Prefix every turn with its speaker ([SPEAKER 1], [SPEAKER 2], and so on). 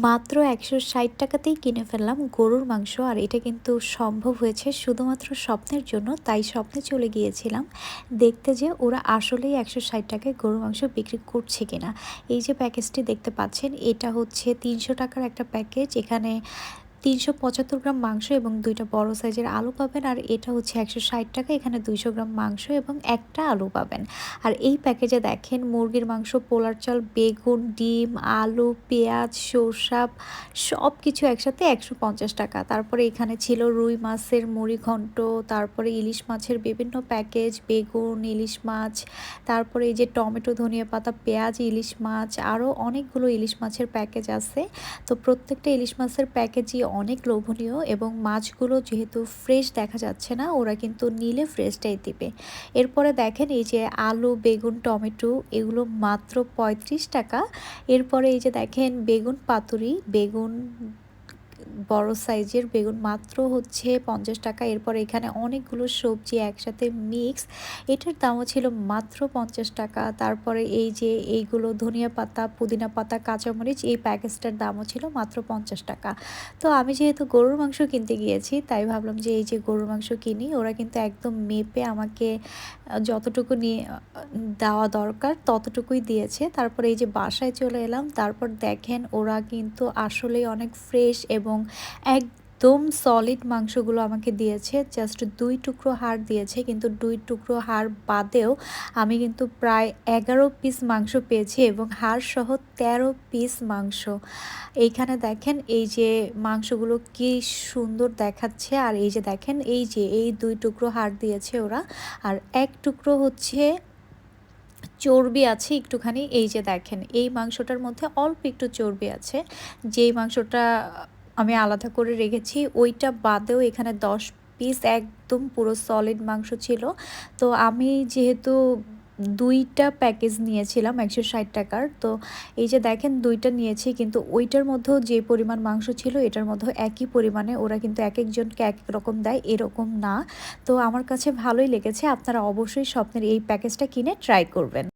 [SPEAKER 1] মাত্র ১৬০ টাকাতেই কিনে ফেললাম গরুর মাংস। আর এটা কিন্তু সম্ভব হয়েছে শুধুমাত্র স্বপ্নের জন্য। তাই স্বপ্নে চলে গিয়েছিলাম দেখতে যে ওরা আসলেই ১৬০ টাকায় গরুর মাংস বিক্রি করছে কিনা। এই যে প্যাকেজটি দেখতে পাচ্ছেন, এটা হচ্ছে ৩০০ টাকার একটা প্যাকেজ। এখানে ৩৭৫ গ্রাম মাংস এবং ২টা বড় সাইজের আলু পাবেন। আর এটা হচ্ছে ১৬০ টাকা। এখানে ২০০ গ্রাম মাংস এবং একটা আলু পাবেন। আর এই প্যাকেজে দেখেন মুরগির মাংস, পোলার চাল, বেগুন, ডিম, আলু, পেঁয়াজ, সরষা সব কিছু একসাথে ১৫০ টাকা। তারপরে এখানে ছিল রুই মাছের মুড়িঘণ্ট, তারপরে ইলিশ মাছের বিভিন্ন প্যাকেজ, বেগুন, ইলিশ মাছ, তারপরে এই যে টমেটো, ধনিয়া পাতা, পেঁয়াজ, ইলিশ মাছ, আরও অনেকগুলো ইলিশ মাছের প্যাকেজ আছে। তো প্রত্যেকটা ইলিশ মাছের প্যাকেজই অনেক লোভনীয় এবং মাছগুলো যেহেতু ফ্রেশ দেখা যাচ্ছে না, ওরা কিন্তু নিলে ফ্রেশটাই দিবে। এরপরে দেখেন এই যে আলু, বেগুন, টমেটো এগুলো মাত্র ৩৫ টাকা। এরপরে এই যে দেখেন বেগুন পাতুরি, বেগুন বড় সাইজের বেগুন মাত্র হচ্ছে ৫০ টাকা। এরপর এখানে অনেকগুলো সবজি একসাথে মিক্স, এটার দামও ছিল মাত্র ৫০ টাকা। তারপরে এই যে এইগুলো ধনিয়া পাতা, পুদিনা পাতা, কাঁচামরিচ, এই প্যাকেজটার দামও ছিল মাত্র ৫০ টাকা। তো আমি যেহেতু গরুর মাংস কিনতে গিয়েছি, তাই ভাবলাম যে এই যে গরুর মাংস কিনি। ওরা কিন্তু একদম মেপে আমাকে যতটুকু নিয়ে দেওয়া দরকার ততটুকুই দিয়েছে। তারপরে এই যে বাসায় চলে এলাম। তারপর দেখেন ওরা কিন্তু আসলেই অনেক ফ্রেশ এবং একদম সলিড মাংসগুলো আমাকে দিয়েছে। জাস্ট ২ টুকরো হাড় দিয়েছে, কিন্তু ২ টুকরো হাড় বাদেও আমি কিন্তু প্রায় ১১ পিস মাংস পেয়েছি এবং হাড় সহ ১৩ পিস মাংস। এইখানে দেখেন এই যে মাংসগুলো কি সুন্দর দেখাচ্ছে। আর এই যে দেখেন এই যে এই ২ টুকরো হাড় দিয়েছে ওরা। আর ১ টুকরো হচ্ছে চর্বি আছে একটুখানি। এই যে দেখেন এই মাংসটার মধ্যে অল্প একটু চর্বি আছে, যেই মাংসটা আমি আলাদা করে রেখেছি। ওইটা বাদেও এখানে ১০ পিস একদম পুরো সলিড মাংস ছিল। তো আমি যেহেতু ২টা প্যাকেজ নিয়েছিলাম ১৬০ টাকার, তো এই যে দেখেন ২টা নিয়েছি, কিন্তু ওইটার মধ্যেও যে পরিমাণ মাংস ছিল এটার মধ্যেও একই পরিমাণে। ওরা কিন্তু একেকজনকে একেক রকম দেয়, এরকম না। তো আমার কাছে ভালোই লেগেছে। আপনারা অবশ্যই স্বপ্নের এই প্যাকেজটা কিনে ট্রাই করবেন।